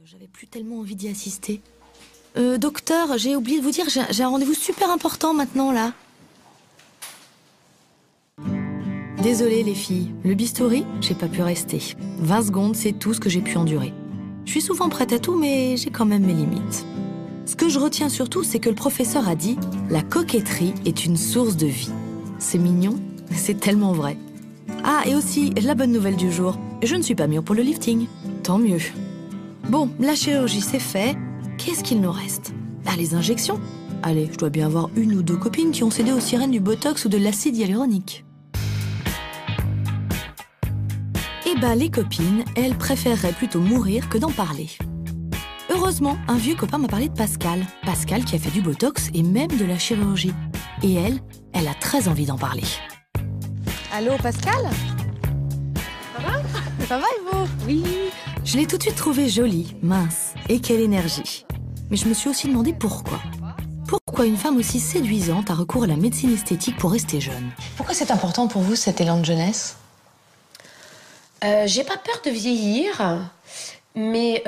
J'avais plus tellement envie d'y assister. Docteur, j'ai oublié de vous dire, j'ai un rendez-vous super important maintenant, là. Désolée, les filles. Le bistouri, j'ai pas pu rester. 20 secondes, c'est tout ce que j'ai pu endurer. Je suis souvent prête à tout, mais j'ai quand même mes limites. Ce que je retiens surtout, c'est que le professeur a dit « La coquetterie est une source de vie ». C'est mignon, mais c'est tellement vrai. Ah, et aussi, la bonne nouvelle du jour, je ne suis pas mûre pour le lifting. Tant mieux. Bon, la chirurgie, c'est fait. Qu'est-ce qu'il nous reste? Ah, les injections. Allez, je dois bien avoir une ou deux copines qui ont cédé aux sirènes du botox ou de l'acide hyaluronique. Eh ben, les copines, elles préféreraient plutôt mourir que d'en parler. Heureusement, un vieux copain m'a parlé de Pascal. Pascal qui a fait du botox et même de la chirurgie. Et elle a très envie d'en parler. Allô, Pascal? Ça va? Ça va et vous? Oui. Je l'ai tout de suite trouvée jolie, mince, et quelle énergie. Mais je me suis aussi demandé pourquoi. Pourquoi une femme aussi séduisante a recours à la médecine esthétique pour rester jeune? Pourquoi c'est important pour vous, cet élan de jeunesse? J'ai pas peur de vieillir, mais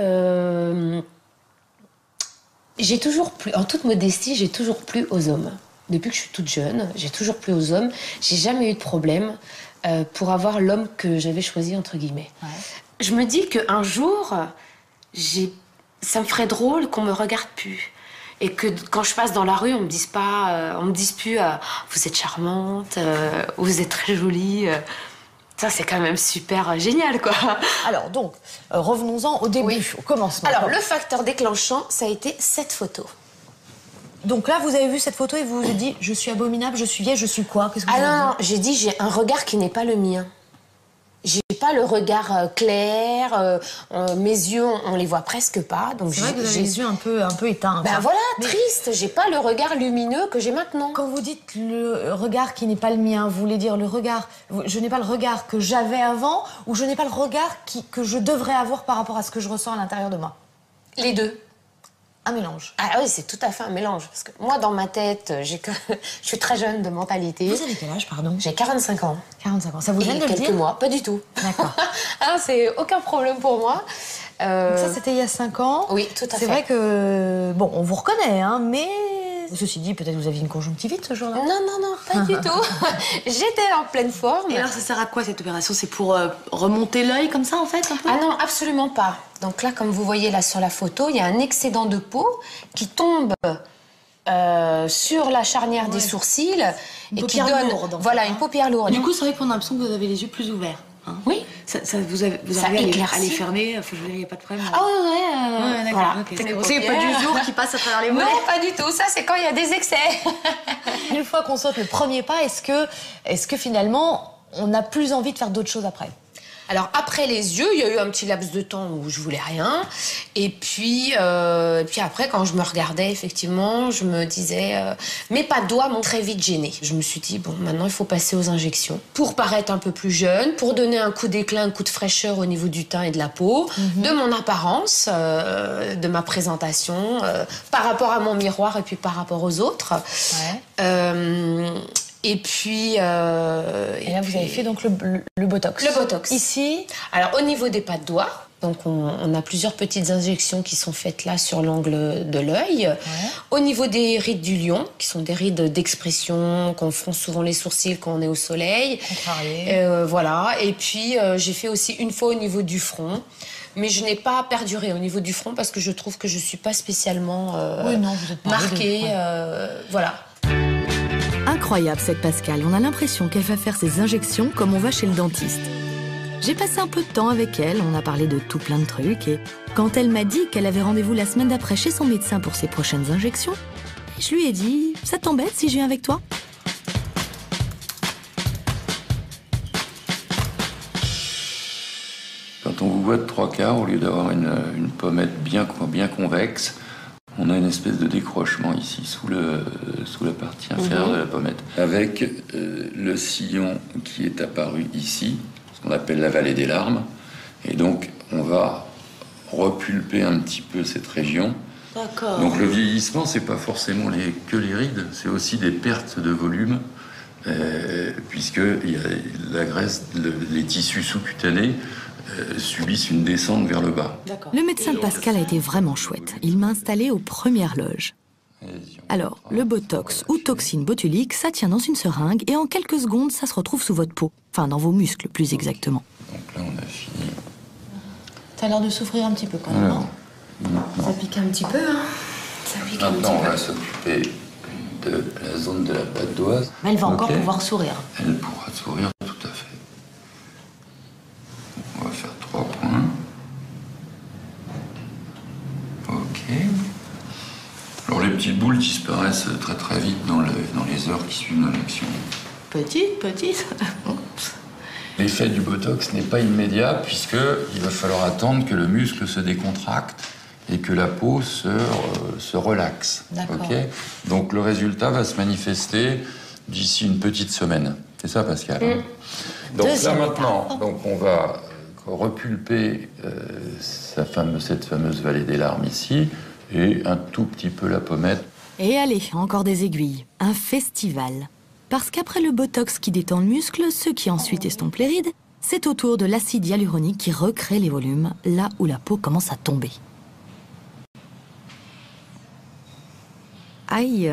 j'ai toujours plu, en toute modestie, j'ai toujours plu aux hommes. Depuis que je suis toute jeune, j'ai toujours plu aux hommes. J'ai jamais eu de problème pour avoir l'homme que j'avais choisi, entre guillemets. Ouais. Je me dis qu'un jour, ça me ferait drôle qu'on me regarde plus. Et que quand je passe dans la rue, on me dise plus vous êtes charmante, vous êtes très jolie. Ça, c'est quand même super génial, quoi. Alors, donc, revenons-en au début, oui. Au commencement. Alors, le facteur déclenchant, ça a été cette photo. Donc là, vous avez vu cette photo et vous vous êtes dit, je suis abominable, je suis vieille, je suis quoi? Qu'est-ce que vous avez dit? Non, j'ai dit, j'ai un regard qui n'est pas le mien. J'ai pas le regard clair, mes yeux, on les voit presque pas. C'est vrai que vous avez les yeux un peu éteints. Ben voilà, triste. J'ai pas le regard lumineux que j'ai maintenant. Quand vous dites le regard qui n'est pas le mien, vous voulez dire le regard... Je n'ai pas le regard que j'avais avant ou je n'ai pas le regard que je devrais avoir par rapport à ce que je ressens à l'intérieur de moi? Les deux. Un mélange. Ah oui, c'est tout à fait un mélange. Parce que moi, dans ma tête, je suis très jeune de mentalité. Vous avez quel âge, pardon? J'ai 45 ans. 45 ans. Ça vous gêne de le dire? Quelques mois, pas du tout. D'accord. Ah, c'est aucun problème pour moi. Donc ça, c'était il y a 5 ans. Oui, tout à fait. C'est vrai que, bon, on vous reconnaît, hein, mais... Ceci dit, peut-être vous aviez une conjonctivite ce jour-là? Non, pas du tout. J'étais en pleine forme. Et alors, ça sert à quoi cette opération? C'est pour remonter l'œil comme ça, en fait, un peu? Ah non, absolument pas. Donc là, comme vous voyez là sur la photo, il y a un excédent de peau qui tombe sur la charnière des sourcils et qui donne voilà, une paupière lourde. Du coup, c'est vrai qu'on a l'impression que vous avez les yeux plus ouverts. Hein. Oui. Vous arrivez à les fermer, je veux dire, il n'y a pas de problème. Ah ouais, d'accord. Voilà. Okay. C'est pas du jour qui passe à travers les mollets. Non, pas du tout. Ça, c'est quand il y a des excès. Une fois qu'on saute le premier pas, est-ce que finalement, on a plus envie de faire d'autres choses après? Alors, après les yeux, il y a eu un petit laps de temps où je voulais rien. Et puis après, quand je me regardais, effectivement, je me disais... mes pas de doigts m'ont très vite gênée. Je me suis dit, bon, maintenant, il faut passer aux injections. Pour paraître un peu plus jeune, pour donner un coup d'éclat, un coup de fraîcheur au niveau du teint et de la peau, de mon apparence, de ma présentation, par rapport à mon miroir et puis par rapport aux autres. Ouais. Et puis... et là, vous avez fait donc le botox. Le botox. Ici? Alors, au niveau des pas de doigts, donc on a plusieurs petites injections qui sont faites là sur l'angle de l'œil. Ouais. Au niveau des rides du lion, qui sont des rides d'expression, qu'on fronce souvent les sourcils quand on est au soleil. Contrarié. Voilà. Et puis, j'ai fait aussi une fois au niveau du front. Mais je n'ai pas perduré au niveau du front parce que je trouve que je ne suis pas spécialement oui, non, vous êtes pas marquée. Voilà. Incroyable cette Pascal, on a l'impression qu'elle va faire ses injections comme on va chez le dentiste. J'ai passé un peu de temps avec elle, on a parlé de tout plein de trucs et quand elle m'a dit qu'elle avait rendez-vous la semaine d'après chez son médecin pour ses prochaines injections, je lui ai dit « Ça t'embête si je viens avec toi ?» Quand on vous voit de 3/4, au lieu d'avoir une pommette bien convexe, on a une espèce de décrochement ici, sous la partie inférieure de la pommette. Avec le sillon qui est apparu ici, ce qu'on appelle la vallée des larmes. Et donc, on va repulper un petit peu cette région. D'accord. Donc, le vieillissement, c'est pas forcément que les rides, c'est aussi des pertes de volume, puisque il y a la graisse, les tissus sous-cutanés subissent une descente vers le bas. Le médecin de Pascal a été vraiment chouette. Il m'a installé aux premières loges. Alors, le botox ou toxine botulique, ça tient dans une seringue et en quelques secondes, ça se retrouve sous votre peau. Enfin, dans vos muscles, plus exactement. Donc là, on a fini. T'as l'air de souffrir un petit peu quand même. Alors, Ça pique un petit peu, hein. Ça pique un petit maintenant, on peu. va s'occuper de la zone de la patte d'oise. Mais elle va encore Ok. pouvoir sourire. Elle pourra sourire, tout à fait. On va faire 3 points. Ok. Alors les petites boules disparaissent très très vite dans les heures qui suivent l'injection. Petite. L'effet du botox n'est pas immédiat puisqu'il va falloir attendre que le muscle se décontracte et que la peau se relaxe. D'accord. Ok. Donc le résultat va se manifester d'ici une petite semaine. C'est ça, Pascal? Donc Deuxième là maintenant, donc on va repulper cette fameuse vallée des larmes ici et un tout petit peu la pommette. Et allez, encore des aiguilles. Un festival. Parce qu'après le botox qui détend le muscle, ce qui ensuite estompe les rides, c'est au tour de l'acide hyaluronique qui recrée les volumes, là où la peau commence à tomber. Aïe.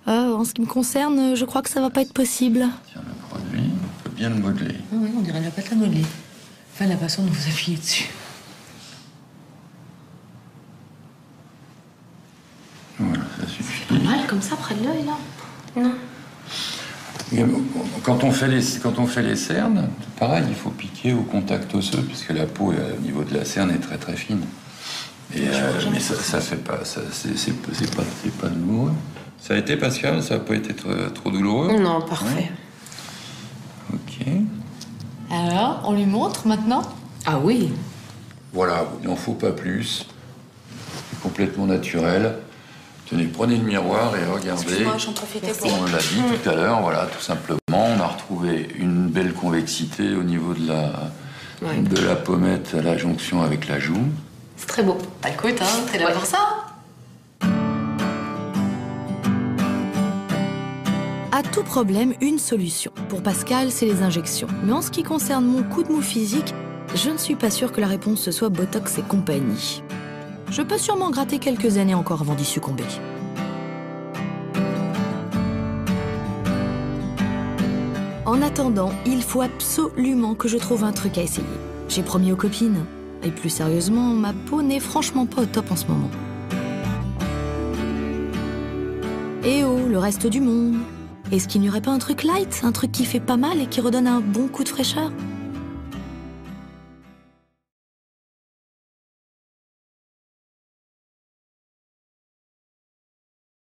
En ce qui me concerne, je crois que ça va pas être possible. Tiens, le produit, on peut bien le modeler. Oui, on dirait la pâte à modeler. Enfin, la façon dont vous appuyez dessus. Voilà, ça suffit. Pas mal comme ça près de l'œil là. Non. Et quand on fait les cernes, pareil, il faut piquer au contact osseux puisque la peau au niveau de la cerne est très très fine. Et, mais ça fait pas, c'est pas douloureux. Ça a été, Pascal? Ça n'a pas été trop douloureux? Non, parfait. Ouais. Ok. Alors, on lui montre maintenant? Ah oui. Voilà, il n'en faut pas plus. C'est complètement naturel. Tenez, prenez le miroir et regardez. Excuse-moi, j'en profitais pour... On l'a dit tout à l'heure, voilà, tout simplement. On a retrouvé une belle convexité au niveau de la pommette à la jonction avec la joue. C'est très beau. Bah écoute, hein, t'es là pour ça. À tout problème, une solution. Pour Pascal, c'est les injections. Mais en ce qui concerne mon coup de mou physique, je ne suis pas sûre que la réponse ce soit Botox et compagnie. Je peux sûrement gratter quelques années encore avant d'y succomber. En attendant, il faut absolument que je trouve un truc à essayer. J'ai promis aux copines. Et plus sérieusement, ma peau n'est franchement pas au top en ce moment. Eh oh, le reste du monde. Est-ce qu'il n'y aurait pas un truc light, un truc qui fait pas mal et qui redonne un bon coup de fraîcheur?